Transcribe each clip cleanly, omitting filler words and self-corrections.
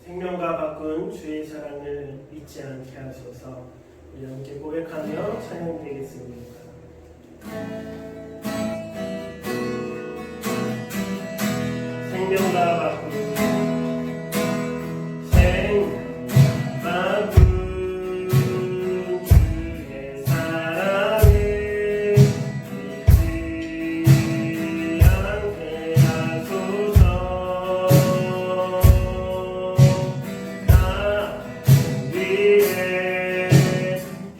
생명과 바꾼 주의 사랑을 잊지 않게 하소서. 우리 함께 고백하며 찬양드리겠습니다. 생명과 바꾼 주의 사랑을 잊지 않게 하소서. 나 위해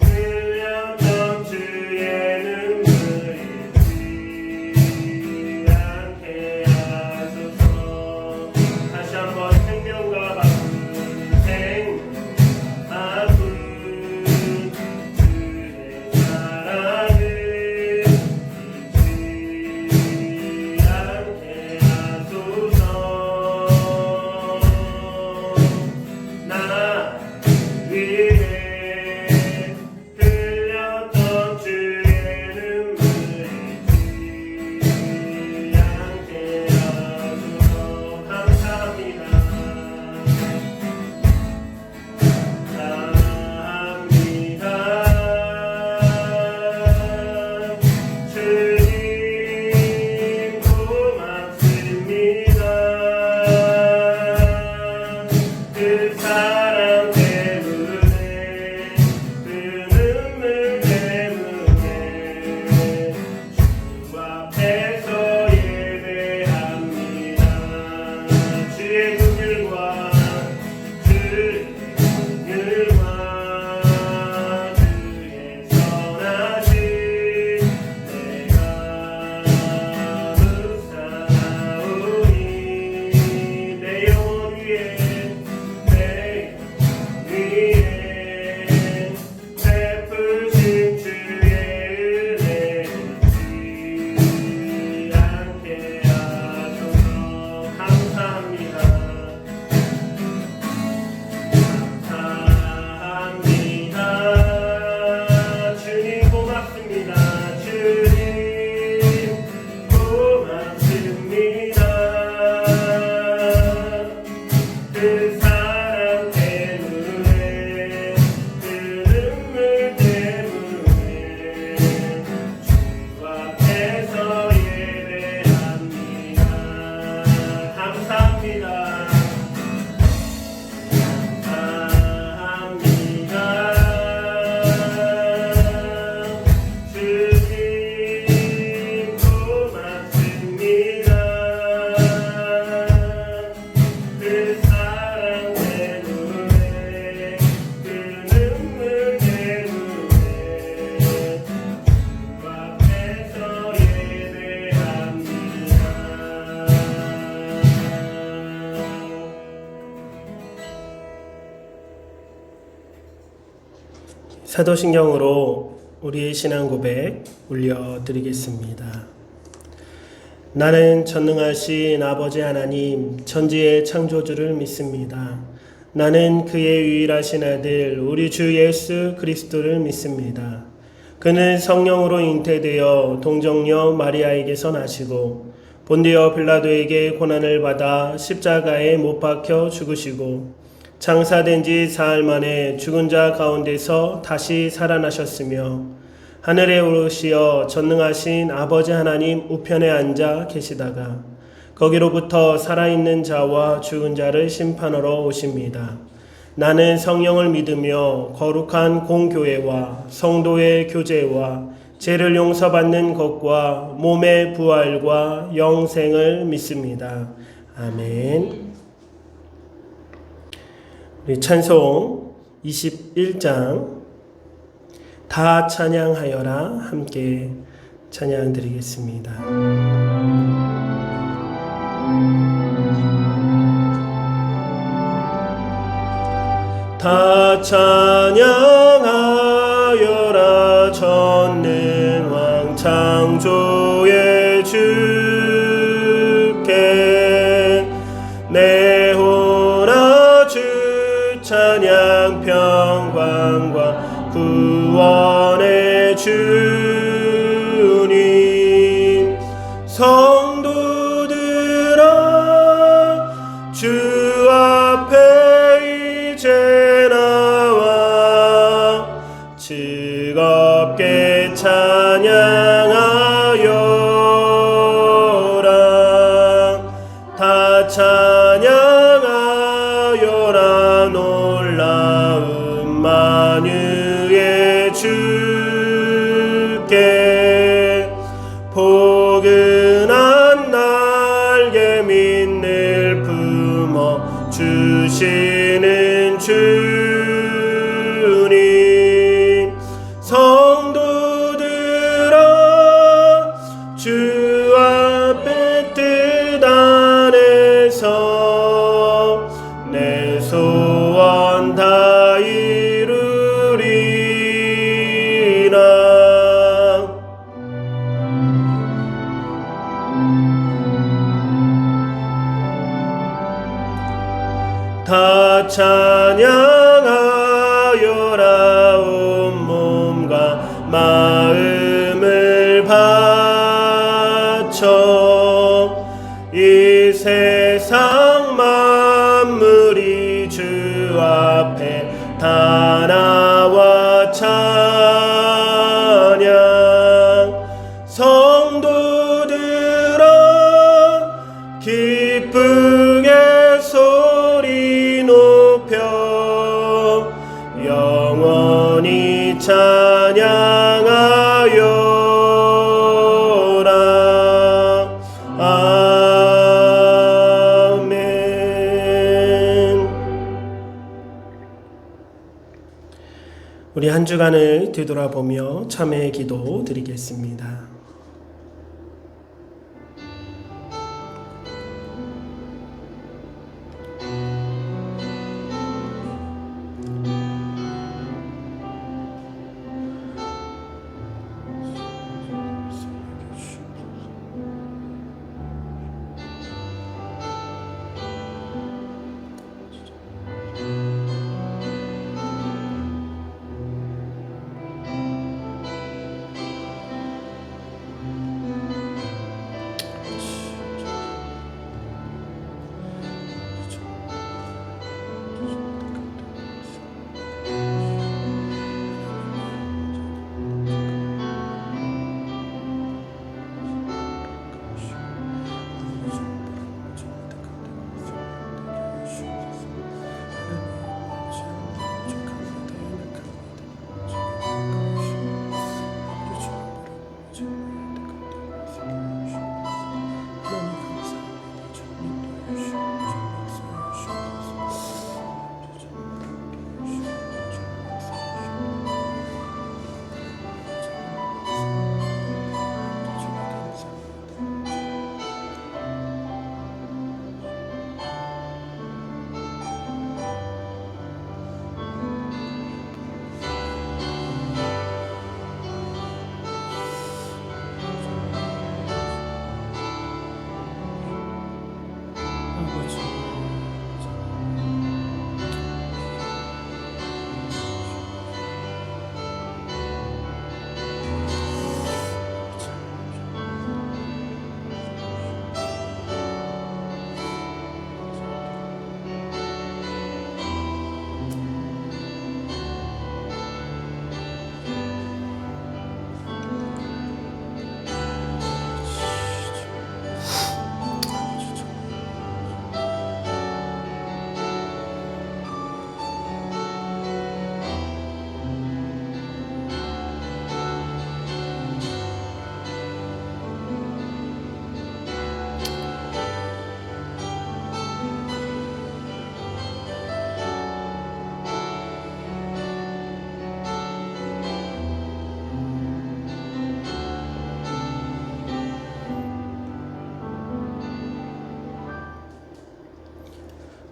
흘렸던 주의 눈물 잊지 않게 하소서. 다시 한번 생명과 바꾼 주의 사랑을 잊지 않게 하소서. 나 위해 흘렸던 주의 눈물 잊지 않게 하소서. 감사합니다. 주님 고맙습니다. 그 사랑 때문에 그 눈물 때문에 주 앞에서 예배합니다. 주의 긍휼과 주의 선하심 내가 묵상하오니 내 영혼 위에 베푸신 주의 은혜 잊지 않게 하소서. 감사합니다. 주님 고맙습니다. 주님 고맙습니다. 그 사랑 때문에 그 눈물 때문에 주 앞에서 예배합니다. 감사합니다. 주님 고맙습니다. 그 사랑 때문에 그 눈물 때문에 주 앞에서 예배합니다. 사도신경으로 우리의 신앙 고백 올려드리겠습니다. 나는 전능하신 아버지 하나님 천지의 창조주를 믿습니다. 나는 그의 유일하신 아들 우리 주 예수 그리스도를 믿습니다. 그는 성령으로 잉태되어 동정녀 마리아에게서 나시고 본디오 빌라도에게 고난을 받아 십자가에 못 박혀 죽으시고 장사된 지 사흘 만에 죽은 자 가운데서 다시 살아나셨으며 하늘에 오르시어 전능하신 아버지 하나님 우편에 앉아 계시다가 거기로부터 살아있는 자와 죽은 자를 심판하러 오십니다. 나는 성령을 믿으며 거룩한 공교회와 성도의 교제와 죄를 용서받는 것과 몸의 부활과 영생을 믿습니다. 아멘. 우리 찬송 21장 다 찬양하여라 함께 찬양 드리겠습니다. 다 찬양하여라 전능왕 창조의 주께 내 호나 주 찬양 평강과 구원의 주님 성도들아 주 앞에 주시는 주님 성도들아 주 앞에 뜻 안에서 내 소원 다 이루리라. 다 찬양하여라 온몸과 마음을 바쳐 이 세상 만물이 주 앞에 다 나와 찬양. 성도들아 기쁘게 소리 높여 영원히 찬양하여라. 아멘. 우리 한 주간을 뒤돌아보며 참회의 기도 드리겠습니다.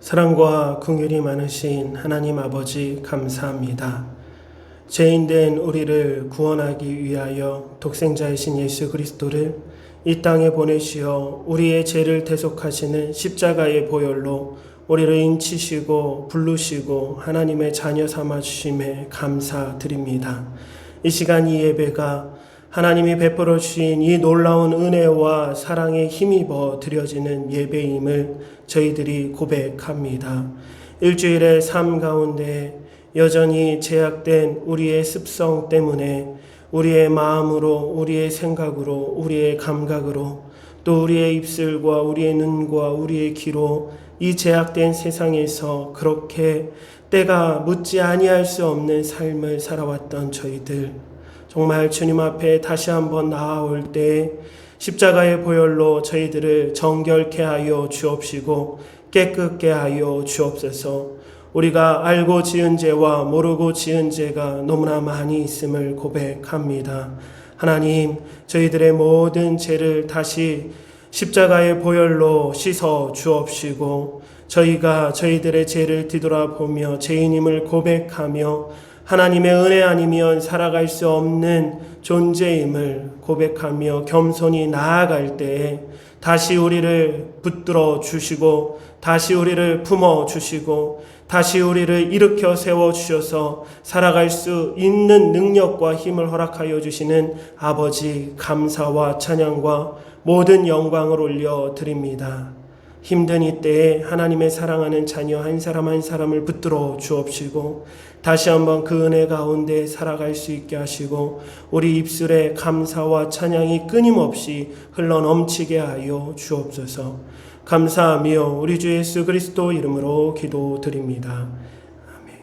사랑과 긍휼이 많으신 하나님 아버지 감사합니다. 죄인된 우리를 구원하기 위하여 독생자이신 예수 그리스도를 이 땅에 보내시어 우리의 죄를 대속하시는 십자가의 보혈로 우리를 인치시고 부르시고 하나님의 자녀 삼아주심에 감사드립니다. 이 시간 이 예배가 하나님이 베풀어 주신 이 놀라운 은혜와 사랑에 힘입어 드려지는 예배임을 저희들이 고백합니다. 일주일의 삶 가운데 여전히 제약된 우리의 습성 때문에 우리의 마음으로, 우리의 생각으로, 우리의 감각으로, 또 우리의 입술과 우리의 눈과 우리의 귀로 이 제약된 세상에서 그렇게 때가 묻지 아니할 수 없는 삶을 살아왔던 저희들, 정말 주님 앞에 다시 한번 나아올 때 십자가의 보혈로 저희들을 정결케 하여 주옵시고 깨끗게 하여 주옵소서. 우리가 알고 지은 죄와 모르고 지은 죄가 너무나 많이 있음을 고백합니다. 하나님, 저희들의 모든 죄를 다시 십자가의 보혈로 씻어 주옵시고 저희가 저희들의 죄를 뒤돌아보며 죄인임을 고백하며 하나님의 은혜 아니면 살아갈 수 없는 존재임을 고백하며 겸손히 나아갈 때에 다시 우리를 붙들어 주시고 다시 우리를 품어 주시고 다시 우리를 일으켜 세워 주셔서 살아갈 수 있는 능력과 힘을 허락하여 주시는 아버지, 감사와 찬양과 모든 영광을 올려 드립니다. 힘든 이때에 하나님의 사랑하는 자녀 한 사람 한 사람을 붙들어 주옵시고 다시 한번 그 은혜 가운데 살아갈 수 있게 하시고 우리 입술에 감사와 찬양이 끊임없이 흘러넘치게 하여 주옵소서. 감사하며 우리 주 예수 그리스도 이름으로 기도드립니다. 아멘.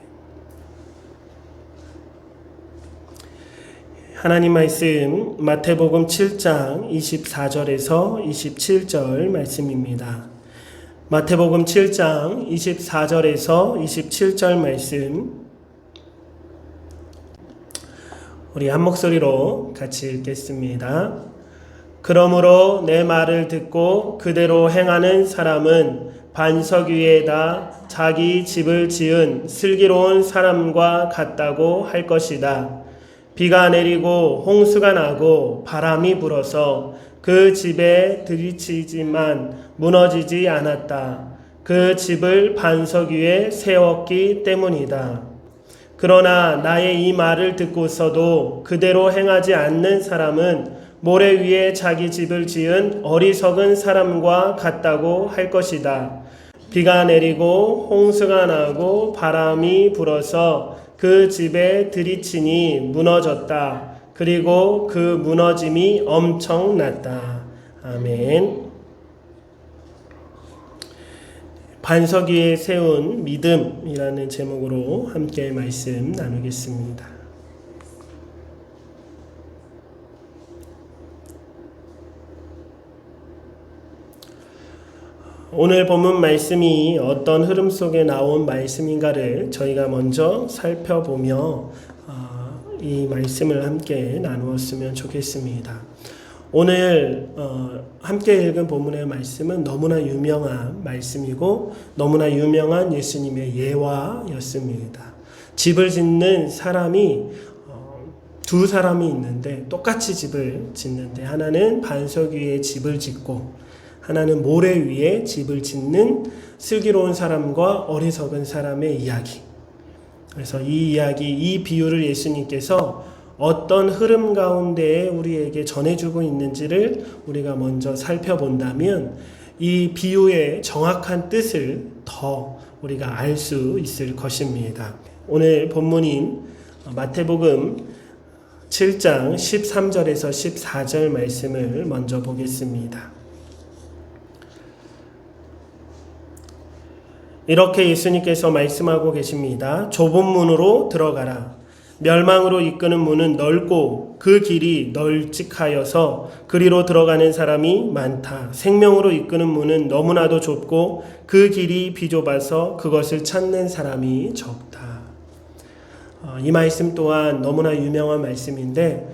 하나님 말씀 마태복음 7장 24절에서 27절 말씀입니다. 마태복음 7장 24절에서 27절 말씀 우리 한 목소리로 같이 읽겠습니다. 그러므로 내 말을 듣고 그대로 행하는 사람은 반석 위에다 자기 집을 지은 슬기로운 사람과 같다고 할 것이다. 비가 내리고 홍수가 나고 바람이 불어서 그 집에 들이치지만 무너지지 않았다. 그 집을 반석 위에 세웠기 때문이다. 그러나 나의 이 말을 듣고서도 그대로 행하지 않는 사람은 모래 위에 자기 집을 지은 어리석은 사람과 같다고 할 것이다. 비가 내리고 홍수가 나고 바람이 불어서 그 집에 들이치니 무너졌다. 그리고 그 무너짐이 엄청났다. 아멘. 반석 위에 세운 믿음이라는 제목으로 함께 말씀 나누겠습니다. 오늘 본문 말씀이 어떤 흐름 속에 나온 말씀인가를 저희가 먼저 살펴보며 이 말씀을 함께 나누었으면 좋겠습니다. 오늘 함께 읽은 본문의 말씀은 너무나 유명한 말씀이고 너무나 유명한 예수님의 예화였습니다. 집을 짓는 사람이 두 사람이 있는데 똑같이 집을 짓는데 하나는 반석 위에 집을 짓고 하나는 모래 위에 집을 짓는 슬기로운 사람과 어리석은 사람의 이야기. 그래서 이 이야기, 이 비유를 예수님께서 어떤 흐름 가운데 우리에게 전해주고 있는지를 우리가 먼저 살펴본다면 이 비유의 정확한 뜻을 더 우리가 알 수 있을 것입니다. 오늘 본문인 마태복음 7장 13절에서 14절 말씀을 먼저 보겠습니다. 이렇게 예수님께서 말씀하고 계십니다. 좁은 문으로 들어가라. 멸망으로 이끄는 문은 넓고 그 길이 널찍하여서 그리로 들어가는 사람이 많다. 생명으로 이끄는 문은 너무나도 좁고 그 길이 비좁아서 그것을 찾는 사람이 적다. 이 말씀 또한 너무나 유명한 말씀인데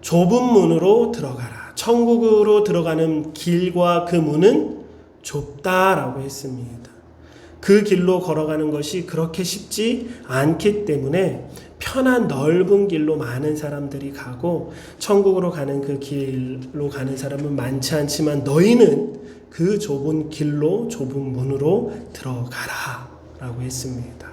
좁은 문으로 들어가라. 천국으로 들어가는 길과 그 문은 좁다라고 했습니다. 그 길로 걸어가는 것이 그렇게 쉽지 않기 때문에 편한 넓은 길로 많은 사람들이 가고 천국으로 가는 그 길로 가는 사람은 많지 않지만 너희는 그 좁은 길로 좁은 문으로 들어가라 라고 했습니다.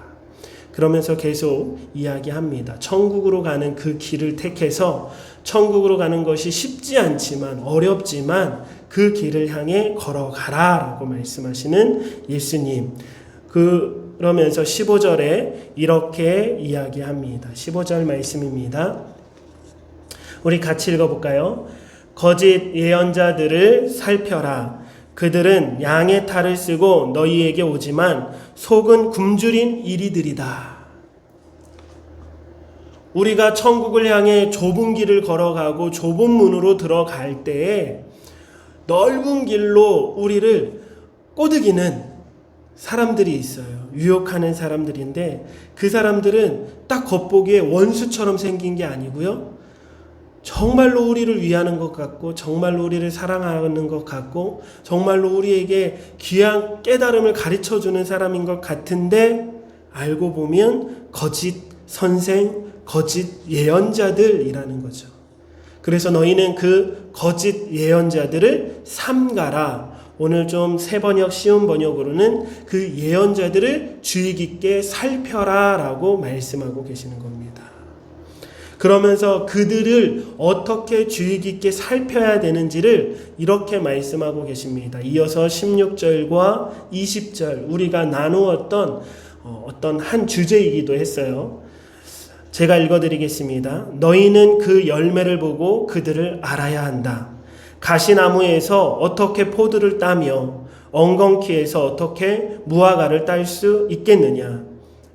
그러면서 계속 이야기합니다. 천국으로 가는 그 길을 택해서 천국으로 가는 것이 쉽지 않지만 어렵지만 그 길을 향해 걸어가라 라고 말씀하시는 예수님. 그러면서 15절에 이렇게 이야기합니다. 15절 말씀입니다. 우리 같이 읽어볼까요? 거짓 예언자들을 살펴라. 그들은 양의 탈을 쓰고 너희에게 오지만 속은 굶주린 이리들이다. 우리가 천국을 향해 좁은 길을 걸어가고 좁은 문으로 들어갈 때에 넓은 길로 우리를 꼬드기는 사람들이 있어요. 유혹하는 사람들인데 그 사람들은 딱 겉보기에 원수처럼 생긴 게 아니고요. 정말로 우리를 위하는 것 같고 정말로 우리를 사랑하는 것 같고 정말로 우리에게 귀한 깨달음을 가르쳐주는 사람인 것 같은데 알고 보면 거짓 선생, 거짓 예언자들이라는 거죠. 그래서 너희는 그 거짓 예언자들을 삼가라. 오늘 좀 새 번역 쉬운 번역으로는 그 예언자들을 주의 깊게 살펴라 라고 말씀하고 계시는 겁니다. 그러면서 그들을 어떻게 주의 깊게 살펴야 되는지를 이렇게 말씀하고 계십니다. 이어서 16절과 20절 우리가 나누었던 어떤 한 주제이기도 했어요. 제가 읽어드리겠습니다. 너희는 그 열매를 보고 그들을 알아야 한다. 가시나무에서 어떻게 포도를 따며 엉겅퀴에서 어떻게 무화과를 딸 수 있겠느냐.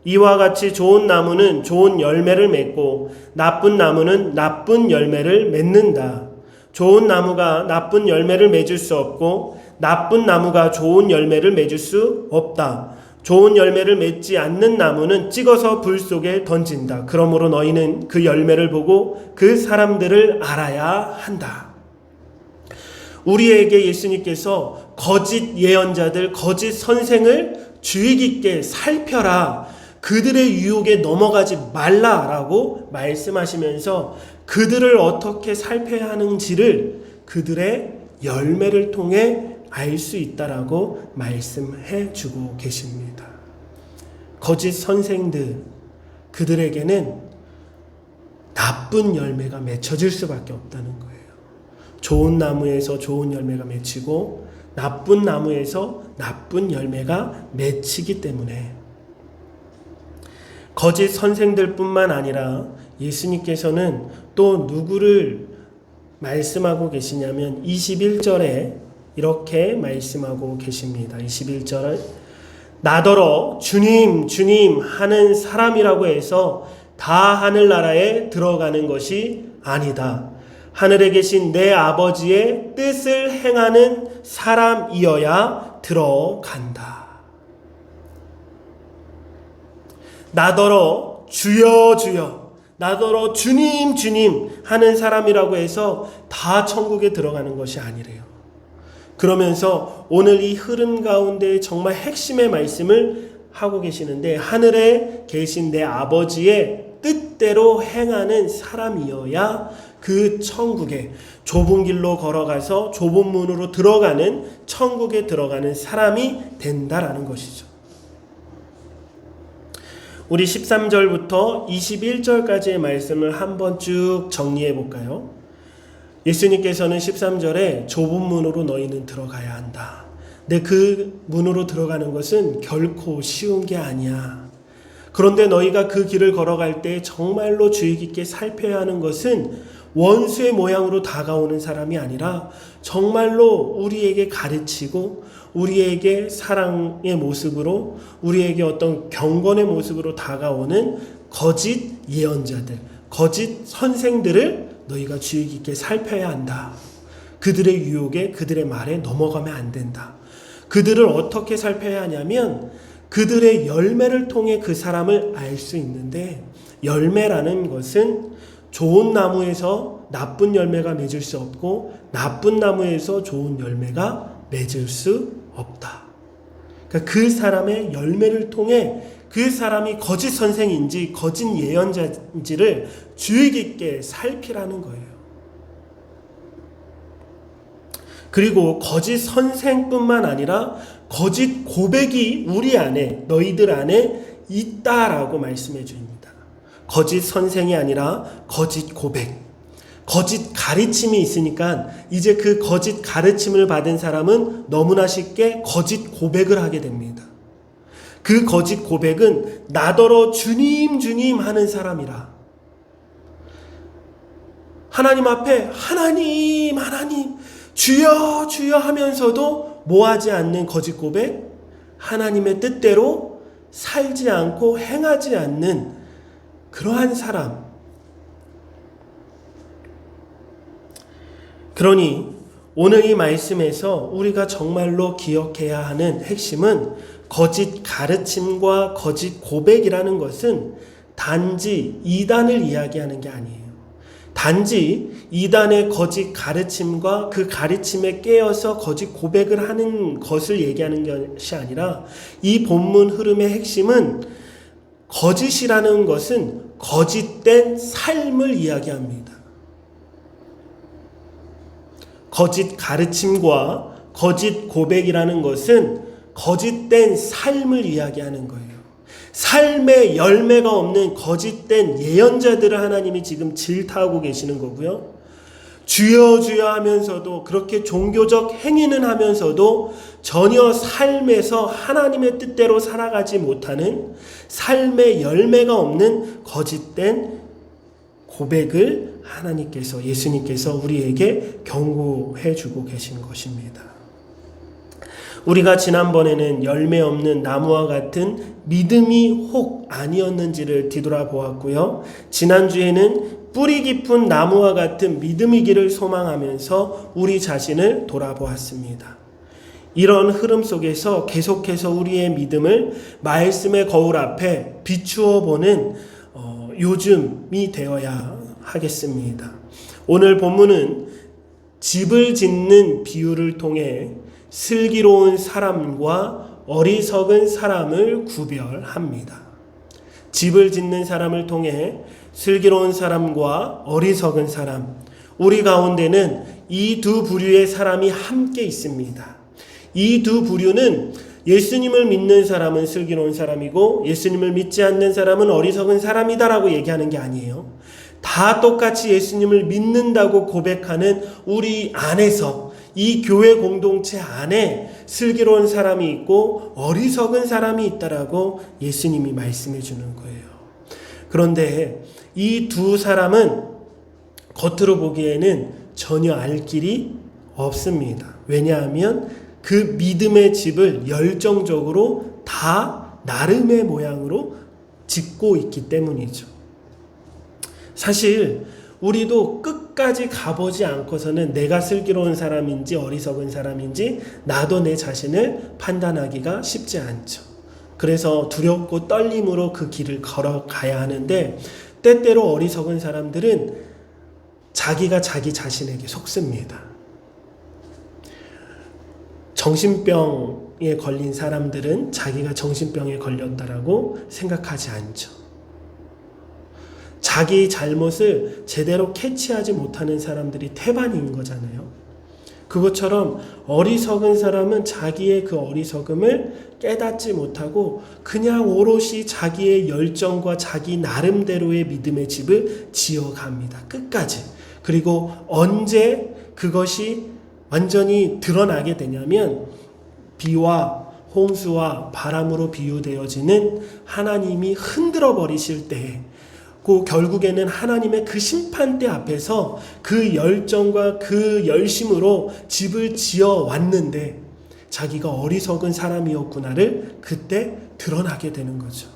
이와 같이 좋은 나무는 좋은 열매를 맺고 나쁜 나무는 나쁜 열매를 맺는다. 좋은 나무가 나쁜 열매를 맺을 수 없고 나쁜 나무가 좋은 열매를 맺을 수 없다. 좋은 열매를 맺지 않는 나무는 찍어서 불 속에 던진다. 그러므로 너희는 그 열매를 보고 그 사람들을 알아야 한다. 우리에게 예수님께서 거짓 예언자들, 거짓 선생을 주의 깊게 살펴라. 그들의 유혹에 넘어가지 말라라고 말씀하시면서 그들을 어떻게 살펴야 하는지를 그들의 열매를 통해 알 수 있다라고 말씀해 주고 계십니다. 거짓 선생들, 그들에게는 나쁜 열매가 맺혀질 수밖에 없다는 거예요. 좋은 나무에서 좋은 열매가 맺히고 나쁜 나무에서 나쁜 열매가 맺히기 때문에 거짓 선생들뿐만 아니라 예수님께서는 또 누구를 말씀하고 계시냐면 21절에 이렇게 말씀하고 계십니다. 21절에 나더러 주님 주님 하는 사람이라고 해서 다 하늘나라에 들어가는 것이 아니다. 하늘에 계신 내 아버지의 뜻을 행하는 사람이어야 들어간다. 나더러 주여 주여, 나더러 주님 주님 하는 사람이라고 해서 다 천국에 들어가는 것이 아니래요. 그러면서 오늘 이 흐름 가운데 정말 핵심의 말씀을 하고 계시는데 하늘에 계신 내 아버지의 뜻대로 행하는 사람이어야 그 천국에 좁은 길로 걸어가서 좁은 문으로 들어가는 천국에 들어가는 사람이 된다라는 것이죠. 우리 13절부터 21절까지의 말씀을 한번 쭉 정리해 볼까요? 예수님께서는 13절에 좁은 문으로 너희는 들어가야 한다. 근데 그 문으로 들어가는 것은 결코 쉬운 게 아니야. 그런데 너희가 그 길을 걸어갈 때 정말로 주의 깊게 살펴야 하는 것은 원수의 모양으로 다가오는 사람이 아니라 정말로 우리에게 가르치고 우리에게 사랑의 모습으로 우리에게 어떤 경건의 모습으로 다가오는 거짓 예언자들, 거짓 선생들을 너희가 주의 깊게 살펴야 한다. 그들의 유혹에 그들의 말에 넘어가면 안 된다. 그들을 어떻게 살펴야 하냐면 그들의 열매를 통해 그 사람을 알 수 있는데 열매라는 것은 좋은 나무에서 나쁜 열매가 맺을 수 없고 나쁜 나무에서 좋은 열매가 맺을 수 없다. 그러니까 그 사람의 열매를 통해 그 사람이 거짓 선생인지 거짓 예언자인지를 주의 깊게 살피라는 거예요. 그리고 거짓 선생뿐만 아니라 거짓 고백이 우리 안에 너희들 안에 있다라고 말씀해 줍니다. 거짓 선생이 아니라 거짓 고백, 거짓 가르침이 있으니까 이제 그 거짓 가르침을 받은 사람은 너무나 쉽게 거짓 고백을 하게 됩니다. 그 거짓 고백은 나더러 주님 주님 하는 사람이라. 하나님 앞에 하나님 하나님 주여 주여 하면서도 뭐하지 않는 거짓 고백, 하나님의 뜻대로 살지 않고 행하지 않는 그러한 사람. 그러니 오늘 이 말씀에서 우리가 정말로 기억해야 하는 핵심은 거짓 가르침과 거짓 고백이라는 것은 단지 이단을 이야기하는 게 아니에요. 단지 이단의 거짓 가르침과 그 가르침에 깨어서 거짓 고백을 하는 것을 얘기하는 것이 아니라 이 본문 흐름의 핵심은 거짓이라는 것은 거짓된 삶을 이야기합니다. 거짓 가르침과 거짓 고백이라는 것은 거짓된 삶을 이야기하는 거예요. 삶의 열매가 없는 거짓된 예언자들을 하나님이 지금 질타하고 계시는 거고요. 주여 주여 하면서도 그렇게 종교적 행위는 하면서도 전혀 삶에서 하나님의 뜻대로 살아가지 못하는 삶의 열매가 없는 거짓된 고백을 하나님께서, 예수님께서 우리에게 경고해 주고 계신 것입니다. 우리가 지난번에는 열매 없는 나무와 같은 믿음이 혹 아니었는지를 뒤돌아보았고요. 지난주에는 뿌리 깊은 나무와 같은 믿음이기를 소망하면서 우리 자신을 돌아보았습니다. 이런 흐름 속에서 계속해서 우리의 믿음을 말씀의 거울 앞에 비추어 보는 요즘이 되어야 하겠습니다. 오늘 본문은 집을 짓는 비유를 통해 슬기로운 사람과 어리석은 사람을 구별합니다. 집을 짓는 사람을 통해 슬기로운 사람과 어리석은 사람, 우리 가운데는 이 두 부류의 사람이 함께 있습니다. 이 두 부류는 예수님을 믿는 사람은 슬기로운 사람이고 예수님을 믿지 않는 사람은 어리석은 사람이다라고 얘기하는 게 아니에요. 다 똑같이 예수님을 믿는다고 고백하는 우리 안에서, 이 교회 공동체 안에 슬기로운 사람이 있고 어리석은 사람이 있다라고 예수님이 말씀해 주는 거예요. 그런데 이 두 사람은 겉으로 보기에는 전혀 알 길이 없습니다. 왜냐하면 그 믿음의 집을 열정적으로 다 나름의 모양으로 짓고 있기 때문이죠. 사실 우리도 끝까지 가보지 않고서는 내가 슬기로운 사람인지 어리석은 사람인지 나도 내 자신을 판단하기가 쉽지 않죠. 그래서 두렵고 떨림으로 그 길을 걸어가야 하는데, 때때로 어리석은 사람들은 자기가 자기 자신에게 속습니다. 정신병에 걸린 사람들은 자기가 정신병에 걸렸다라고 생각하지 않죠. 자기 잘못을 제대로 캐치하지 못하는 사람들이 태반인 거잖아요. 그것처럼 어리석은 사람은 자기의 그 어리석음을 깨닫지 못하고 그냥 오롯이 자기의 열정과 자기 나름대로의 믿음의 집을 지어갑니다. 끝까지. 그리고 언제 그것이 완전히 드러나게 되냐면 비와 홍수와 바람으로 비유되어지는 하나님이 흔들어 버리실 때에, 그 결국에는 하나님의 그 심판대 앞에서 그 열정과 그 열심으로 집을 지어 왔는데 자기가 어리석은 사람이었구나를 그때 드러나게 되는 거죠.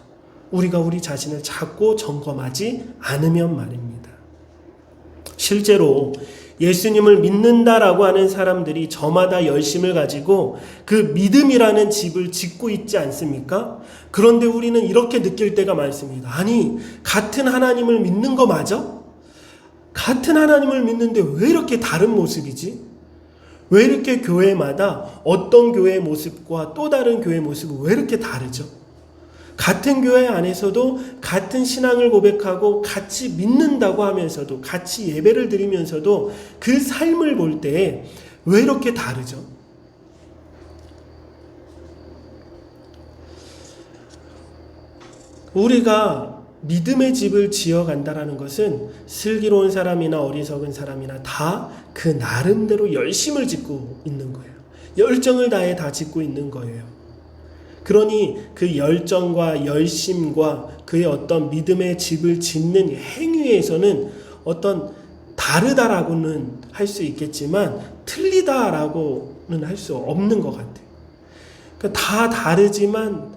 우리가 우리 자신을 자꾸 점검하지 않으면 말입니다. 실제로 예수님을 믿는다라고 하는 사람들이 저마다 열심을 가지고 그 믿음이라는 집을 짓고 있지 않습니까? 그런데 우리는 이렇게 느낄 때가 많습니다. 아니, 같은 하나님을 믿는 거 맞아? 같은 하나님을 믿는데 왜 이렇게 다른 모습이지? 왜 이렇게 교회마다 어떤 교회의 모습과 또 다른 교회의 모습은 왜 이렇게 다르죠? 같은 교회 안에서도 같은 신앙을 고백하고 같이 믿는다고 하면서도 같이 예배를 드리면서도 그 삶을 볼 때 왜 이렇게 다르죠? 우리가 믿음의 집을 지어간다는 것은 슬기로운 사람이나 어리석은 사람이나 다 그 나름대로 열심을 짓고 있는 거예요. 열정을 다해 다 짓고 있는 거예요. 그러니 그 열정과 열심과 그의 어떤 믿음의 집을 짓는 행위에서는 어떤 다르다라고는 할 수 있겠지만 틀리다라고는 할 수 없는 것 같아요. 그러니까 다 다르지만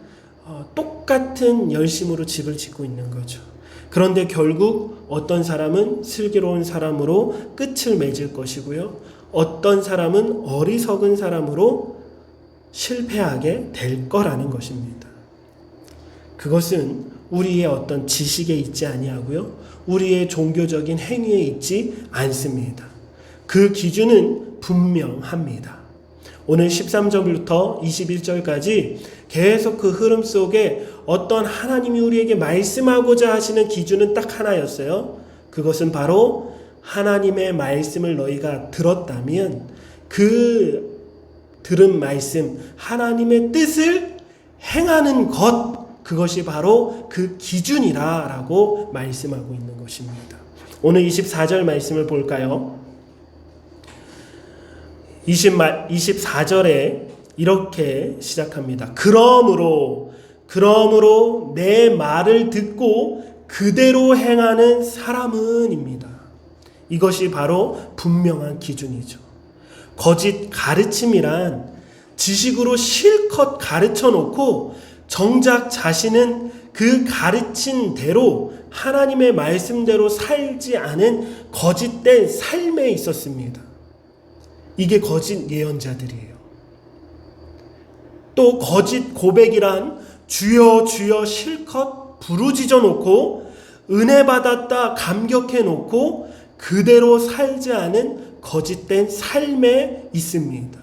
똑같은 열심으로 집을 짓고 있는 거죠. 그런데 결국 어떤 사람은 슬기로운 사람으로 끝을 맺을 것이고요. 어떤 사람은 어리석은 사람으로 실패하게 될 거라는 것입니다. 그것은 우리의 어떤 지식에 있지 아니하고요, 우리의 종교적인 행위에 있지 않습니다. 그 기준은 분명합니다. 오늘 13절부터 21절까지 계속 그 흐름 속에 어떤 하나님이 우리에게 말씀하고자 하시는 기준은 딱 하나였어요. 그것은 바로 하나님의 말씀을 너희가 들었다면 그 들은 말씀, 하나님의 뜻을 행하는 것, 그것이 바로 그 기준이라고 말씀하고 있는 것입니다. 오늘 24절 말씀을 볼까요? 24절에 이렇게 시작합니다. 그러므로 내 말을 듣고 그대로 행하는 사람은입니다. 이것이 바로 분명한 기준이죠. 거짓 가르침이란 지식으로 실컷 가르쳐 놓고 정작 자신은 그 가르친 대로 하나님의 말씀대로 살지 않은 거짓된 삶에 있었습니다. 이게 거짓 예언자들이에요. 또 거짓 고백이란 주여 주여 실컷 부르짖어 놓고 은혜 받았다 감격해 놓고 그대로 살지 않은 거짓된 삶에 있습니다.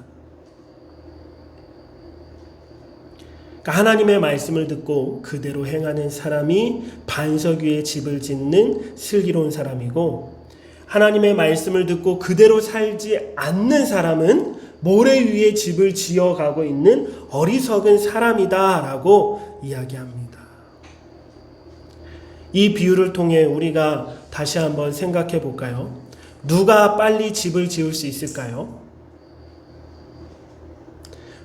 그러니까 하나님의 말씀을 듣고 그대로 행하는 사람이 반석 위에 집을 짓는 슬기로운 사람이고, 하나님의 말씀을 듣고 그대로 살지 않는 사람은 모래 위에 집을 지어가고 있는 어리석은 사람이다라고 이야기합니다. 이 비유를 통해 우리가 다시 한번 생각해 볼까요? 누가 빨리 집을 지을 수 있을까요?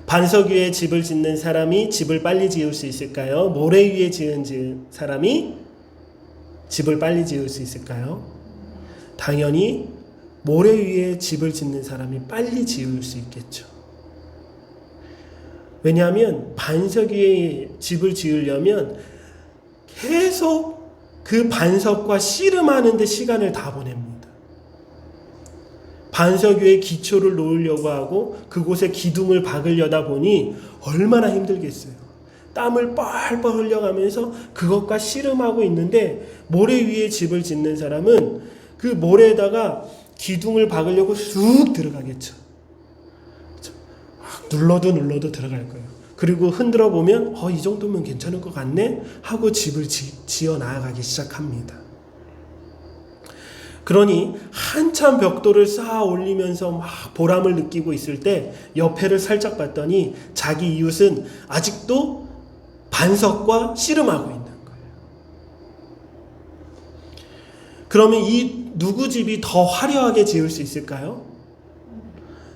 반석 위에 집을 짓는 사람이 집을 빨리 지을 수 있을까요? 모래 위에 지은 사람이 집을 빨리 지을 수 있을까요? 당연히 모래 위에 집을 짓는 사람이 빨리 지을 수 있겠죠. 왜냐하면 반석 위에 집을 지으려면 계속 그 반석과 씨름하는 데 시간을 다 보냅니다. 반석 위에 기초를 놓으려고 하고 그곳에 기둥을 박으려다 보니 얼마나 힘들겠어요. 땀을 뻘뻘 흘려가면서 그것과 씨름하고 있는데, 모래 위에 집을 짓는 사람은 그 모래에다가 기둥을 박으려고 쑥 들어가겠죠. 눌러도 들어갈 거예요. 그리고 흔들어 보면 이 정도면 괜찮을 것 같네 하고 집을 지어 나아가기 시작합니다. 그러니 한참 벽돌을 쌓아 올리면서 막 보람을 느끼고 있을 때 옆에를 살짝 봤더니 자기 이웃은 아직도 반석과 씨름하고 있는 거예요. 그러면 이 누구 집이 더 화려하게 지을 수 있을까요?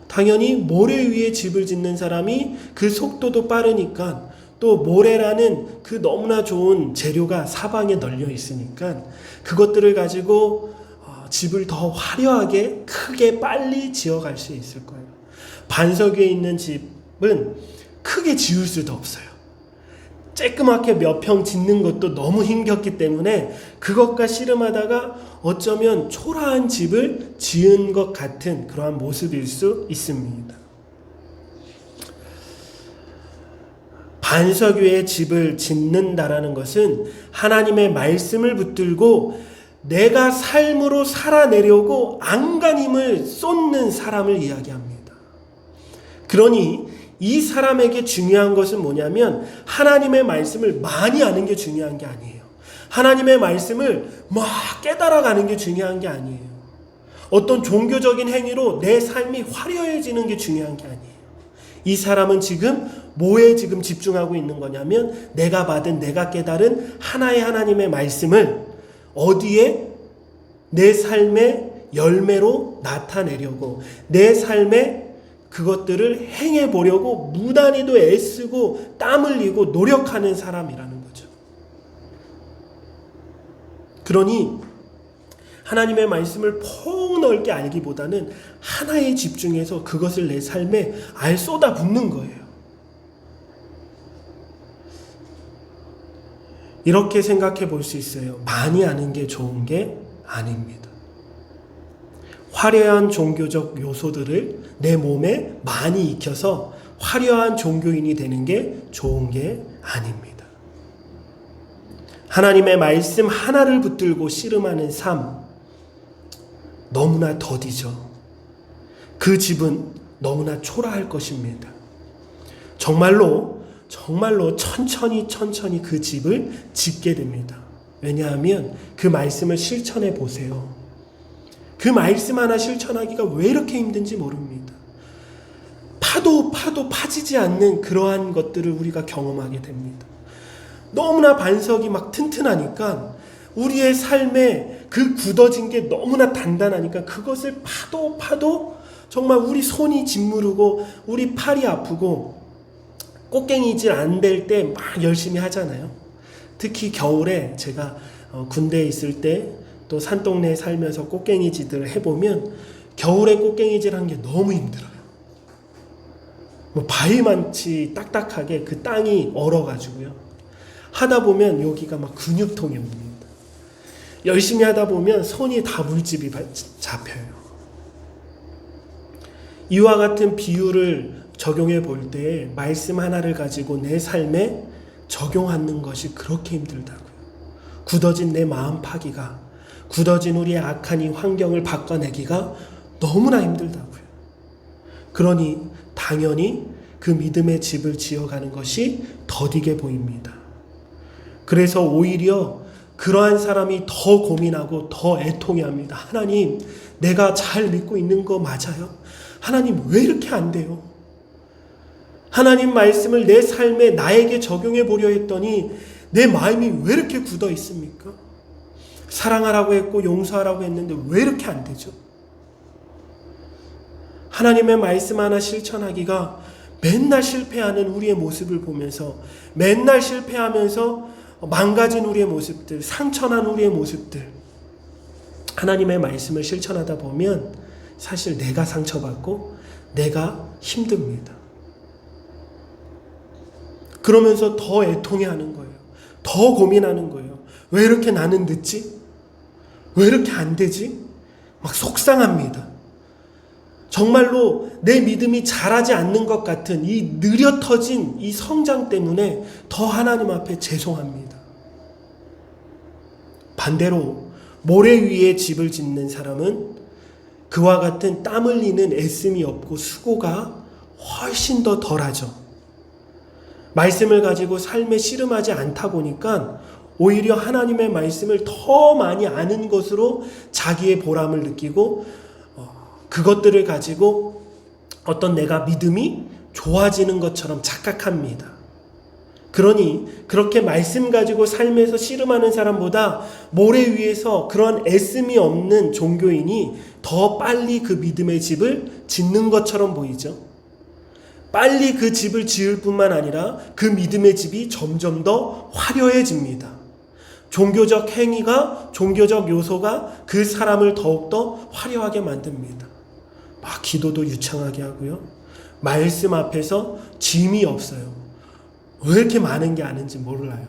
당연히 모래 위에 집을 짓는 사람이 그 속도도 빠르니까, 또 모래라는 그 너무나 좋은 재료가 사방에 널려 있으니까 그것들을 가지고 집을 더 화려하게 크게 빨리 지어갈 수 있을 거예요. 반석 위에 있는 집은 크게 지을 수도 없어요. 쬐끄맣게 몇 평 짓는 것도 너무 힘겹기 때문에 그것과 씨름하다가 어쩌면 초라한 집을 지은 것 같은 그러한 모습일 수 있습니다. 반석 위에 집을 짓는다라는 것은 하나님의 말씀을 붙들고 내가 삶으로 살아내려고 안간힘을 쏟는 사람을 이야기합니다. 그러니 이 사람에게 중요한 것은 뭐냐면 하나님의 말씀을 많이 아는 게 중요한 게 아니에요. 하나님의 말씀을 막 깨달아가는 게 중요한 게 아니에요. 어떤 종교적인 행위로 내 삶이 화려해지는 게 중요한 게 아니에요. 이 사람은 지금 뭐에 지금 집중하고 있는 거냐면 내가 깨달은 하나의 하나님의 말씀을 어디에 내 삶의 열매로 나타내려고, 내 삶에 그것들을 행해 보려고 무단히도 애쓰고 땀 흘리고 노력하는 사람이라는 거죠. 그러니 하나님의 말씀을 폭넓게 알기보다는 하나에 집중해서 그것을 내 삶에 아예 쏟아붓는 거예요. 이렇게 생각해 볼 수 있어요. 많이 아는 게 좋은 게 아닙니다. 화려한 종교적 요소들을 내 몸에 많이 익혀서 화려한 종교인이 되는 게 좋은 게 아닙니다. 하나님의 말씀 하나를 붙들고 씨름하는 삶, 너무나 더디죠. 그 집은 너무나 초라할 것입니다. 정말로 천천히 그 집을 짓게 됩니다. 왜냐하면 그 말씀을 실천해 보세요. 그 말씀 하나 실천하기가 왜 이렇게 힘든지 모릅니다. 파도 파지지 않는 그러한 것들을 우리가 경험하게 됩니다. 너무나 반석이 막 튼튼하니까 우리의 삶에 그 굳어진 게 너무나 단단하니까 그것을 파도 정말 우리 손이 짓무르고 우리 팔이 아프고 꽃갱이질 안 될 때 막 열심히 하잖아요. 특히 겨울에 제가 군대에 있을 때 또 산동네에 살면서 꽃갱이질을 해보면 겨울에 꽃갱이질 한 게 너무 힘들어요. 바위만치 딱딱하게 그 땅이 얼어가지고요. 하다 보면 여기가 막 근육통이 옵니다. 열심히 하다 보면 손이 다 물집이 잡혀요. 이와 같은 비유를 적용해 볼 때 말씀 하나를 가지고 내 삶에 적용하는 것이 그렇게 힘들다고요. 굳어진 내 마음 파기가, 굳어진 우리의 악한 이 환경을 바꿔내기가 너무나 힘들다고요. 그러니 당연히 그 믿음의 집을 지어가는 것이 더디게 보입니다. 그래서 오히려 그러한 사람이 더 고민하고 더 애통해합니다. 하나님, 내가 잘 믿고 있는 거 맞아요? 하나님, 왜 이렇게 안 돼요? 하나님 말씀을 내 삶에 나에게 적용해 보려 했더니 내 마음이 왜 이렇게 굳어 있습니까? 사랑하라고 했고 용서하라고 했는데 왜 이렇게 안 되죠? 하나님의 말씀 하나 실천하기가 맨날 실패하는 우리의 모습을 보면서, 맨날 실패하면서 망가진 우리의 모습들, 상처난 우리의 모습들, 하나님의 말씀을 실천하다 보면 사실 내가 상처받고 내가 힘듭니다. 그러면서 더 애통해하는 거예요. 더 고민하는 거예요. 왜 이렇게 나는 늦지? 왜 이렇게 안 되지? 막 속상합니다. 정말로 내 믿음이 자라지 않는 것 같은 이 느려 터진 이 성장 때문에 더 하나님 앞에 죄송합니다. 반대로 모래 위에 집을 짓는 사람은 그와 같은 땀 흘리는 애씀이 없고 수고가 훨씬 더 덜하죠. 말씀을 가지고 삶에 씨름하지 않다 보니까 오히려 하나님의 말씀을 더 많이 아는 것으로 자기의 보람을 느끼고 그것들을 가지고 어떤 내가 믿음이 좋아지는 것처럼 착각합니다. 그러니 그렇게 말씀 가지고 삶에서 씨름하는 사람보다 모래 위에서 그런 애씀이 없는 종교인이 더 빨리 그 믿음의 집을 짓는 것처럼 보이죠. 빨리 그 집을 지을 뿐만 아니라 그 믿음의 집이 점점 더 화려해집니다. 종교적 행위가, 종교적 요소가 그 사람을 더욱더 화려하게 만듭니다. 막 기도도 유창하게 하고요. 말씀 앞에서 짐이 없어요. 왜 이렇게 많은 게 아는지 몰라요.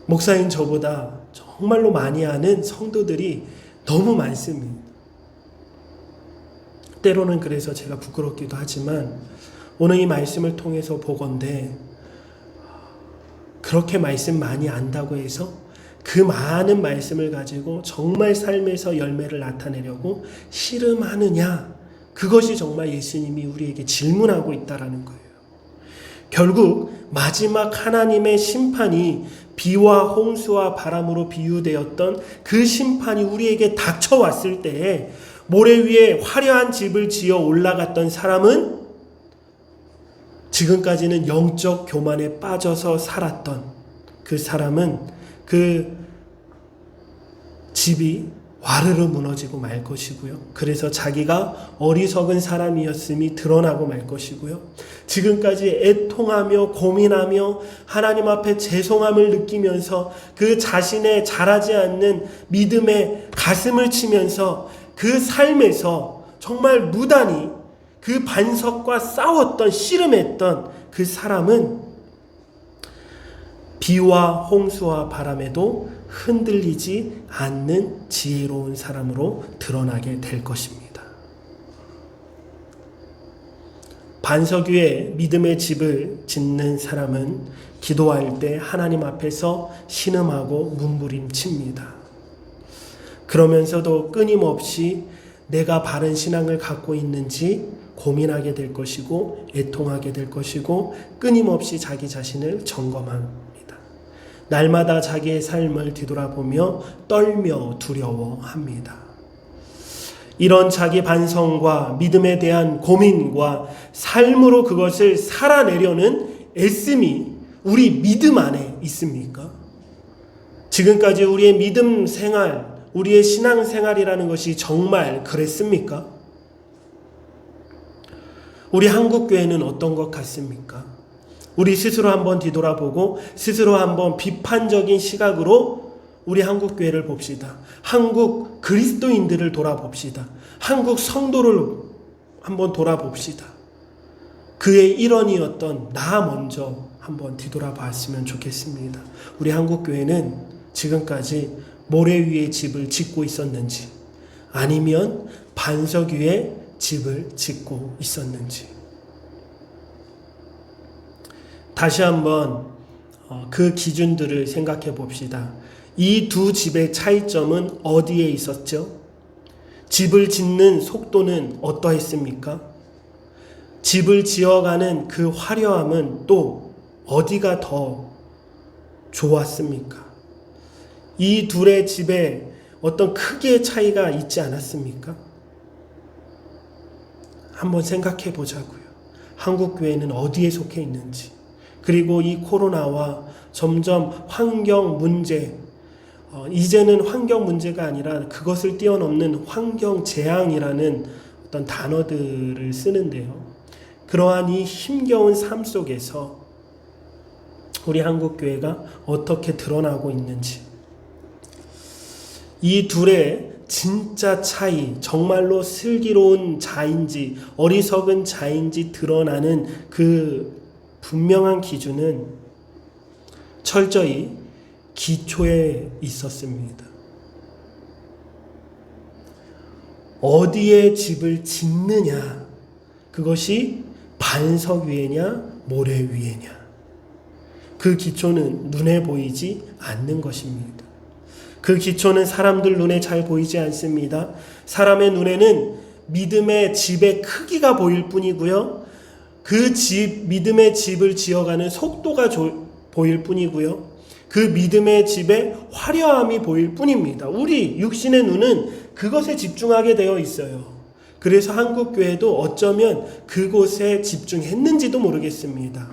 목사인 저보다 정말로 많이 아는 성도들이 너무 많습니다. 때로는 그래서 제가 부끄럽기도 하지만 오늘 이 말씀을 통해서 보건대 그렇게 말씀 많이 안다고 해서 그 많은 말씀을 가지고 정말 삶에서 열매를 나타내려고 씨름하느냐, 그것이 정말 예수님이 우리에게 질문하고 있다라는 거예요. 결국 마지막 하나님의 심판이 비와 홍수와 바람으로 비유되었던 그 심판이 우리에게 닥쳐왔을 때에 모래 위에 화려한 집을 지어 올라갔던 사람은 지금까지는 영적 교만에 빠져서 살았던 그 사람은 그 집이 와르르 무너지고 말 것이고요. 그래서 자기가 어리석은 사람이었음이 드러나고 말 것이고요. 지금까지 애통하며 고민하며 하나님 앞에 죄송함을 느끼면서 그 자신의 자라지 않는 믿음에 가슴을 치면서 그 삶에서 정말 무단히 그 반석과 싸웠던, 씨름했던 그 사람은 비와 홍수와 바람에도 흔들리지 않는 지혜로운 사람으로 드러나게 될 것입니다. 반석 위에 믿음의 집을 짓는 사람은 기도할 때 하나님 앞에서 신음하고 몸부림칩니다. 그러면서도 끊임없이 내가 바른 신앙을 갖고 있는지 고민하게 될 것이고 애통하게 될 것이고 끊임없이 자기 자신을 점검합니다. 날마다 자기의 삶을 뒤돌아보며 떨며 두려워합니다. 이런 자기 반성과 믿음에 대한 고민과 삶으로 그것을 살아내려는 애씀이 우리 믿음 안에 있습니까? 지금까지 우리의 믿음 생활, 우리의 신앙 생활이라는 것이 정말 그랬습니까? 우리 한국교회는 어떤 것 같습니까? 우리 스스로 한번 뒤돌아보고 스스로 한번 비판적인 시각으로 우리 한국교회를 봅시다. 한국 그리스도인들을 돌아봅시다. 한국 성도를 한번 돌아봅시다. 그의 일원이었던 나 먼저 한번 뒤돌아봤으면 좋겠습니다. 우리 한국교회는 지금까지 모래 위에 집을 짓고 있었는지 아니면 반석 위에 집을 짓고 있었는지 다시 한번 그 기준들을 생각해 봅시다. 이 두 집의 차이점은 어디에 있었죠? 집을 짓는 속도는 어떠했습니까? 집을 지어가는 그 화려함은 또 어디가 더 좋았습니까? 이 둘의 집에 어떤 크기의 차이가 있지 않았습니까? 한번 생각해 보자고요. 한국교회는 어디에 속해 있는지, 그리고 이 코로나와 점점 환경 문제, 이제는 환경 문제가 아니라 그것을 뛰어넘는 환경 재앙이라는 어떤 단어들을 쓰는데요. 그러한 이 힘겨운 삶 속에서 우리 한국교회가 어떻게 드러나고 있는지, 이 둘의 진짜 차이, 정말로 슬기로운 자인지 어리석은 자인지 드러나는 그 분명한 기준은 철저히 기초에 있었습니다. 어디에 집을 짓느냐, 그것이 반석 위에냐 모래 위에냐, 그 기초는 눈에 보이지 않는 것입니다. 그 기초는 사람들 눈에 잘 보이지 않습니다. 사람의 눈에는 믿음의 집의 크기가 보일 뿐이고요, 그 집, 믿음의 집을 지어가는 속도가 보일 뿐이고요, 그 믿음의 집의 화려함이 보일 뿐입니다. 우리 육신의 눈은 그것에 집중하게 되어 있어요. 그래서 한국교회도 어쩌면 그곳에 집중했는지도 모르겠습니다.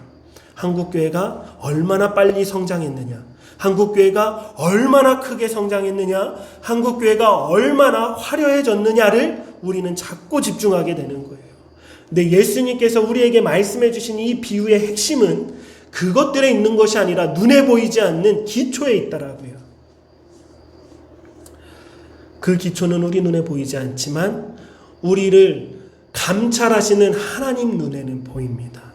한국교회가 얼마나 빨리 성장했느냐, 한국교회가 얼마나 크게 성장했느냐, 한국교회가 얼마나 화려해졌느냐를 우리는 자꾸 집중하게 되는 거예요. 근데 예수님께서 우리에게 말씀해 주신 이 비유의 핵심은 그것들에 있는 것이 아니라 눈에 보이지 않는 기초에 있다라고요. 그 기초는 우리 눈에 보이지 않지만 우리를 감찰하시는 하나님 눈에는 보입니다.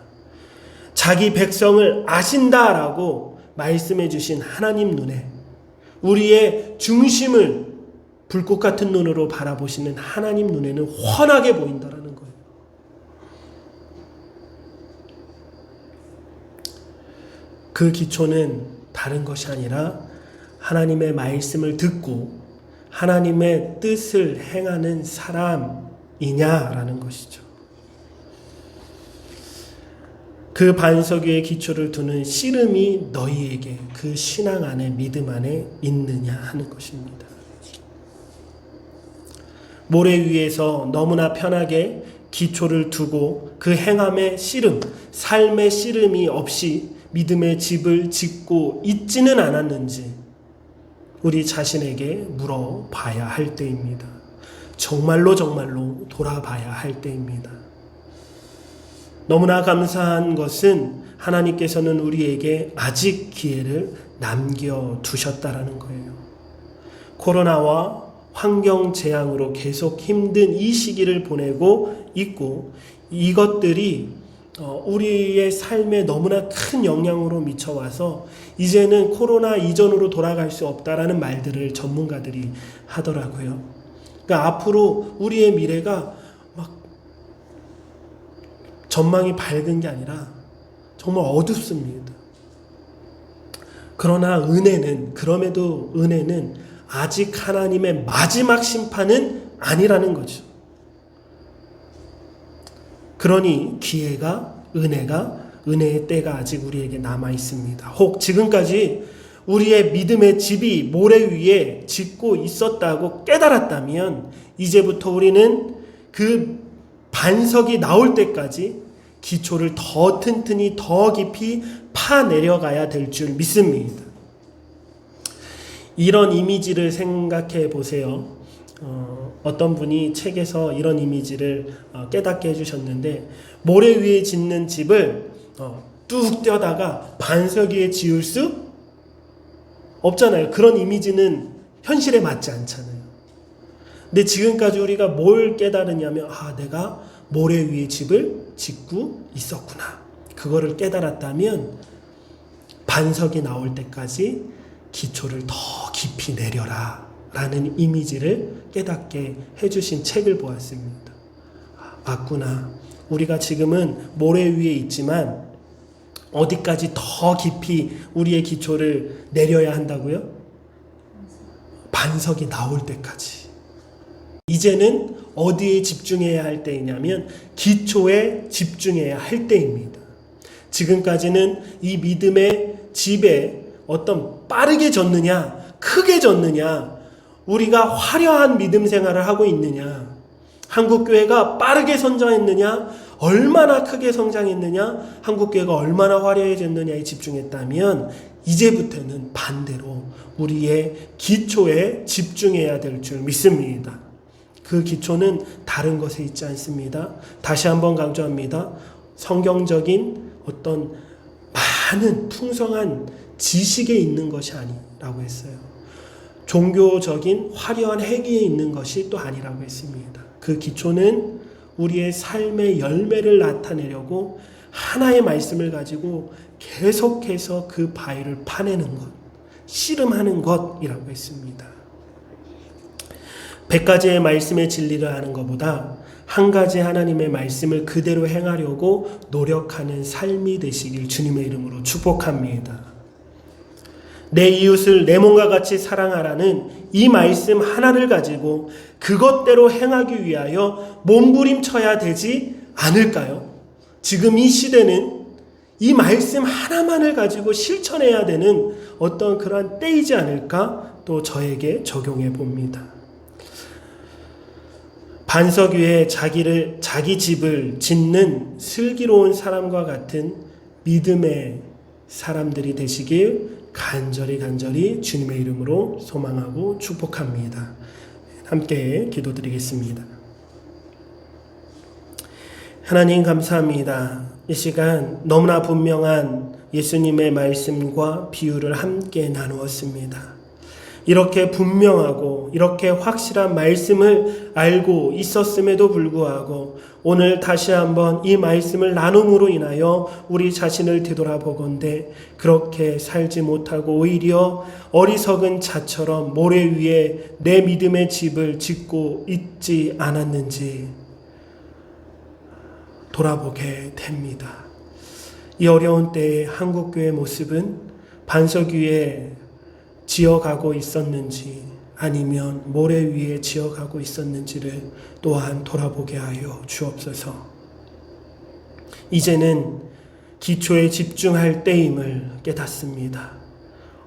자기 백성을 아신다라고 말씀해 주신 하나님 눈에, 우리의 중심을 불꽃 같은 눈으로 바라보시는 하나님 눈에는 훤하게 보인다라는 거예요. 그 기초는 다른 것이 아니라 하나님의 말씀을 듣고 하나님의 뜻을 행하는 사람이냐라는 것이죠. 그 반석 위에 기초를 두는 씨름이 너희에게 그 신앙 안에 믿음 안에 있느냐 하는 것입니다. 모래 위에서 너무나 편하게 기초를 두고 그 행함의 씨름, 삶의 씨름이 없이 믿음의 집을 짓고 있지는 않았는지 우리 자신에게 물어봐야 할 때입니다. 정말로 돌아봐야 할 때입니다. 너무나 감사한 것은 하나님께서는 우리에게 아직 기회를 남겨두셨다라는 거예요. 코로나와 환경 재앙으로 계속 힘든 이 시기를 보내고 있고, 이것들이 우리의 삶에 너무나 큰 영향으로 미쳐와서 이제는 코로나 이전으로 돌아갈 수 없다라는 말들을 전문가들이 하더라고요. 그러니까 앞으로 우리의 미래가 막 전망이 밝은 게 아니라 정말 어둡습니다. 그럼에도 은혜는 아직 하나님의 마지막 심판은 아니라는 거죠. 그러니 은혜의 때가 아직 우리에게 남아 있습니다. 혹 지금까지 우리의 믿음의 집이 모래 위에 짓고 있었다고 깨달았다면 이제부터 우리는 그 반석이 나올 때까지 기초를 더 튼튼히 더 깊이 파내려가야 될 줄 믿습니다. 이런 이미지를 생각해 보세요. 어떤 분이 책에서 이런 이미지를 깨닫게 해주셨는데, 모래 위에 짓는 집을 뚝 떼다가 반석 위에 지을 수 없잖아요. 그런 이미지는 현실에 맞지 않잖아요. 근데 지금까지 우리가 뭘 깨달으냐면, 내가 모래 위에 집을 짓고 있었구나. 그거를 깨달았다면 반석이 나올 때까지 기초를 더 깊이 내려라 라는 이미지를 깨닫게 해주신 책을 보았습니다. 맞구나. 우리가 지금은 모래 위에 있지만 어디까지 더 깊이 우리의 기초를 내려야 한다고요? 반석이 나올 때까지. 이제는 어디에 집중해야 할 때이냐면 기초에 집중해야 할 때입니다. 지금까지는 이 믿음의 집에 어떤 빠르게 졌느냐, 크게 졌느냐, 우리가 화려한 믿음 생활을 하고 있느냐, 한국교회가 빠르게 성장했느냐, 얼마나 크게 성장했느냐, 한국교회가 얼마나 화려해졌느냐에 집중했다면 이제부터는 반대로 우리의 기초에 집중해야 될 줄 믿습니다. 그 기초는 다른 것에 있지 않습니다. 다시 한번 강조합니다. 성경적인 어떤 많은 풍성한 지식에 있는 것이 아니라고 했어요. 종교적인 화려한 행위에 있는 것이 또 아니라고 했습니다. 그 기초는 우리의 삶의 열매를 나타내려고 하나의 말씀을 가지고 계속해서 그 바위를 파내는 것, 씨름하는 것이라고 했습니다. 100가지의 말씀의 진리를 아는 것보다 한 가지 하나님의 말씀을 그대로 행하려고 노력하는 삶이 되시길 주님의 이름으로 축복합니다. 내 이웃을 내 몸과 같이 사랑하라는 이 말씀 하나를 가지고 그것대로 행하기 위하여 몸부림쳐야 되지 않을까요? 지금 이 시대는 이 말씀 하나만을 가지고 실천해야 되는 어떤 그러한 때이지 않을까 또 저에게 적용해 봅니다. 반석 위에 자기 집을 짓는 슬기로운 사람과 같은 믿음의 사람들이 되시길 간절히 주님의 이름으로 소망하고 축복합니다. 함께 기도드리겠습니다. 하나님 감사합니다. 이 시간 너무나 분명한 예수님의 말씀과 비유를 함께 나누었습니다. 이렇게 분명하고 이렇게 확실한 말씀을 알고 있었음에도 불구하고 오늘 다시 한번 이 말씀을 나눔으로 인하여 우리 자신을 되돌아보건대 그렇게 살지 못하고 오히려 어리석은 자처럼 모래 위에 내 믿음의 집을 짓고 있지 않았는지 돌아보게 됩니다. 이 어려운 때의 한국교회 모습은 반석 위에 지어가고 있었는지 아니면 모래 위에 지어가고 있었는지를 또한 돌아보게 하여 주옵소서. 이제는 기초에 집중할 때임을 깨닫습니다.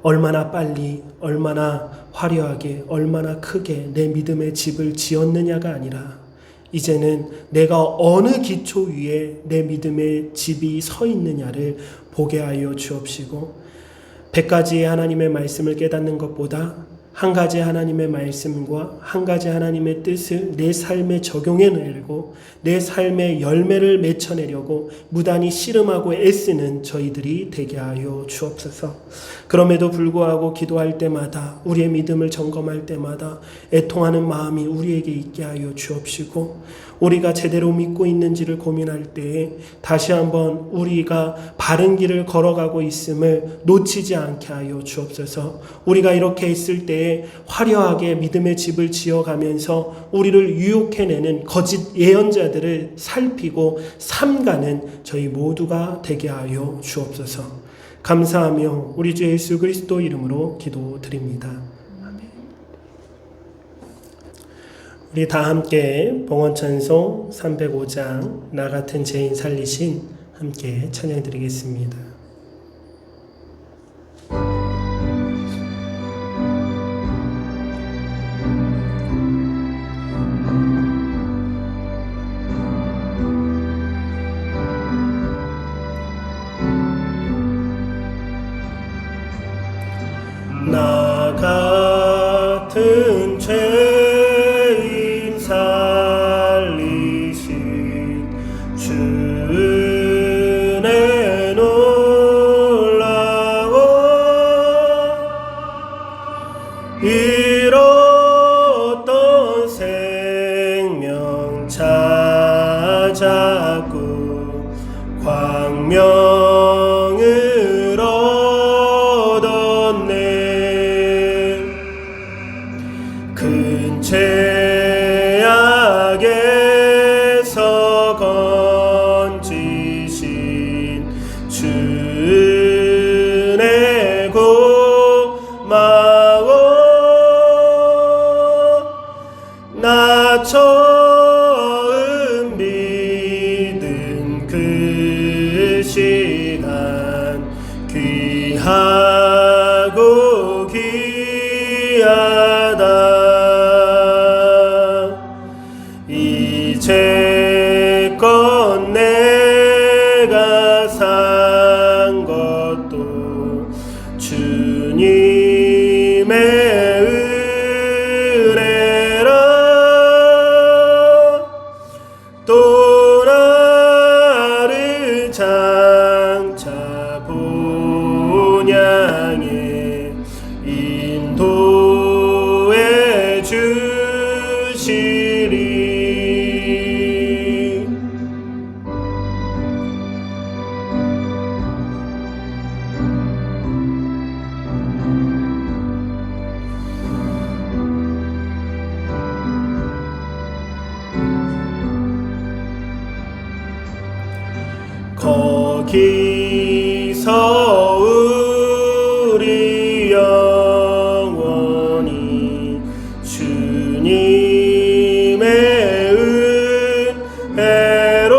얼마나 빨리, 얼마나 화려하게, 얼마나 크게 내 믿음의 집을 지었느냐가 아니라 이제는 내가 어느 기초 위에 내 믿음의 집이 서 있느냐를 보게 하여 주옵시고 100가지의 하나님의 말씀을 깨닫는 것보다 한 가지 하나님의 말씀과 한 가지 하나님의 뜻을 내 삶에 적용해내려고 내 삶의 열매를 맺혀내려고 무단히 씨름하고 애쓰는 저희들이 되게 하여 주옵소서. 그럼에도 불구하고 기도할 때마다 우리의 믿음을 점검할 때마다 애통하는 마음이 우리에게 있게 하여 주옵시고 우리가 제대로 믿고 있는지를 고민할 때에 다시 한번 우리가 바른 길을 걸어가고 있음을 놓치지 않게 하여 주옵소서. 우리가 이렇게 있을 때에 근처에 화려하게 믿음의 집을 지어가면서 우리를 유혹해내는 거짓 예언자들을 살피고 삼가는 저희 모두가 되게 하여 주옵소서. 감사하며 우리 주 예수 그리스도 이름으로 기도드립니다. 아멘. 우리 다 함께 봉헌찬송 305장 나 같은 죄인 살리신 함께 찬양드리겠습니다. 나 같은 죄인 살리신 주의 놀라워 잃었던 생명 찾았고 광명을 얻었네. 큰 죄악에서 건지신 주의 고마워. 나 처음 믿은 그 시간 귀하고 귀하다. 이제껏 내가 산 것도 주님의 은혜라. 또 나를 장차 본향에 인도해 주시리. 거기서 우리 영원히 주님의 은혜로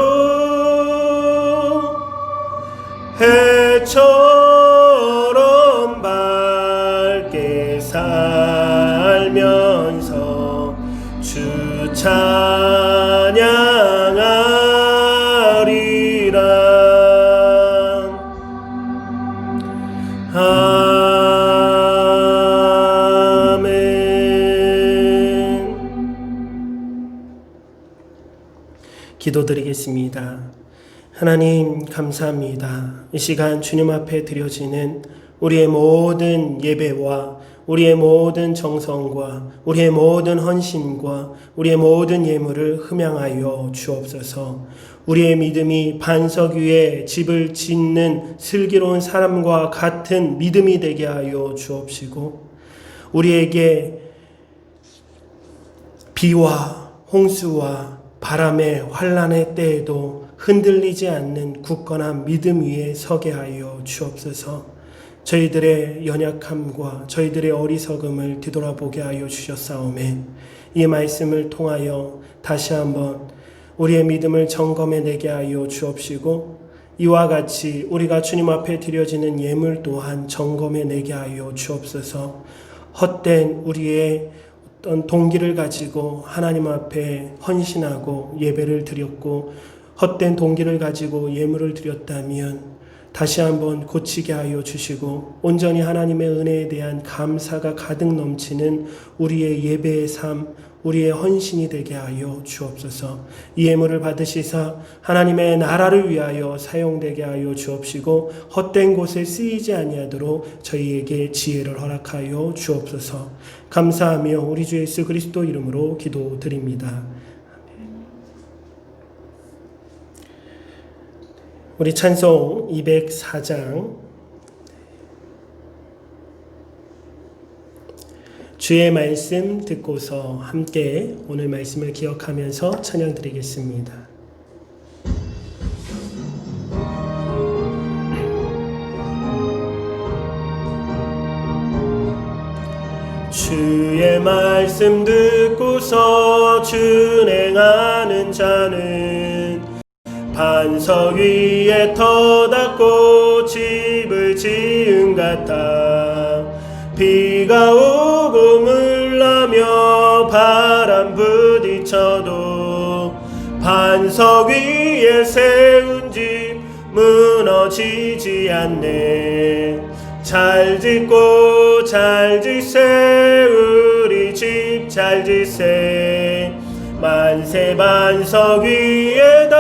해처럼 밝게 살면서 주 찬양하리라. 아멘. 기도드리겠습니다. 하나님 감사합니다. 이 시간 주님 앞에 드려지는 우리의 모든 예배와 우리의 모든 정성과 우리의 모든 헌신과 우리의 모든 예물을 흠양하여 주옵소서. 우리의 믿음이 반석 위에 집을 짓는 슬기로운 사람과 같은 믿음이 되게 하여 주옵시고, 우리에게 비와 홍수와 바람의 환난의 때에도 흔들리지 않는 굳건한 믿음 위에 서게 하여 주옵소서. 저희들의 연약함과 저희들의 어리석음을 뒤돌아보게 하여 주셨사오매, 이 말씀을 통하여 다시 한번 우리의 믿음을 점검해내게 하여 주옵시고, 이와 같이 우리가 주님 앞에 드려지는 예물 또한 점검해내게 하여 주옵소서. 헛된 우리의 어떤 동기를 가지고 하나님 앞에 헌신하고 예배를 드렸고, 헛된 동기를 가지고 예물을 드렸다면 다시 한번 고치게 하여 주시고, 온전히 하나님의 은혜에 대한 감사가 가득 넘치는 우리의 예배의 삶, 우리의 헌신이 되게 하여 주옵소서. 이 예물을 받으시사 하나님의 나라를 위하여 사용되게 하여 주옵시고, 헛된 곳에 쓰이지 아니하도록 저희에게 지혜를 허락하여 주옵소서. 감사하며 우리 주 예수 그리스도 이름으로 기도드립니다. 우리 찬송 204장 주의 말씀 듣고서 함께 오늘 말씀을 기억하면서 찬양 드리겠습니다. 주의 말씀 듣고서 준행하는 자는 반석 위에 터닫고 집을 지은 같아. 비가 오고 물나며 바람 부딪혀도 반석 위에 세운 집 무너지지 않네. 잘 짓고 잘 짓세 우리 집 잘 짓세. 만세 반석 위에다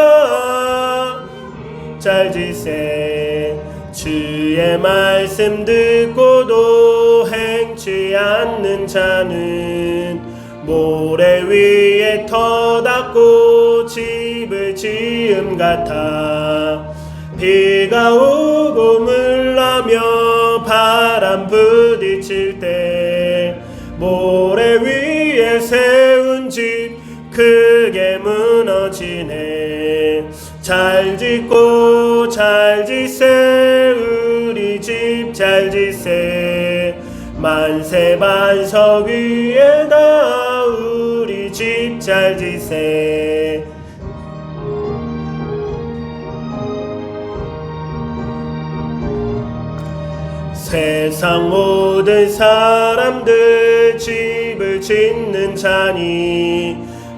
잘 짓세. 주의 말씀 듣고도 행치 않는 자는 모래 위에 터닫고 집을 지음 같아. 비가 오고 물나며 바람 부딪힐 때 모래 위에 세운 집 크게 무너지네. 잘 짓고 잘 짓세 우리 집 잘 짓세. 만세 반석 위에다 우리 집 잘 짓세. 세상 모든 사람들 집을 짓는 자니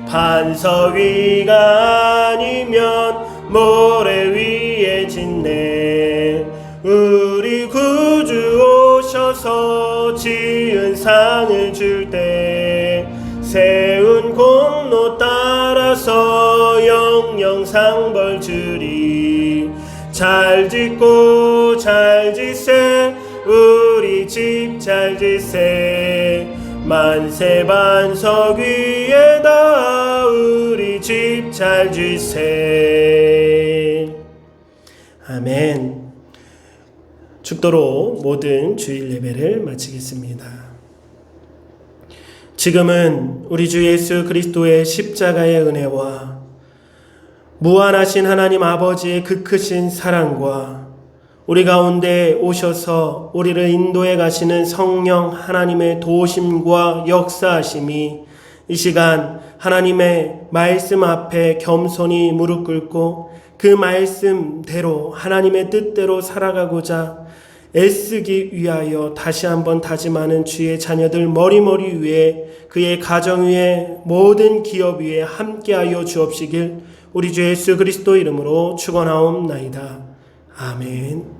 반석 위가 아니면 모래 위에 짓네. 우리 구주 오셔서 지은 상을 줄 때 세운 공로 따라서 영영 상 벌 주리. 잘 짓고 잘 짓세 우리 집 잘 짓세. 만세 반석 위에다 우리 집 잘 짓세. 아멘. 축도로 모든 주일 예배를 마치겠습니다. 지금은 우리 주 예수 그리스도의 십자가의 은혜와 무한하신 하나님 아버지의 그 크신 사랑과 우리 가운데 오셔서 우리를 인도해 가시는 성령 하나님의 도우심과 역사하심이 이 시간 하나님의 말씀 앞에 겸손히 무릎 꿇고 그 말씀대로 하나님의 뜻대로 살아가고자 애쓰기 위하여 다시 한번 다짐하는 주의 자녀들 머리머리 위에 그의 가정 위에 모든 기업 위에 함께하여 주옵시길 우리 주 예수 그리스도 이름으로 축원하옵나이다. 아멘.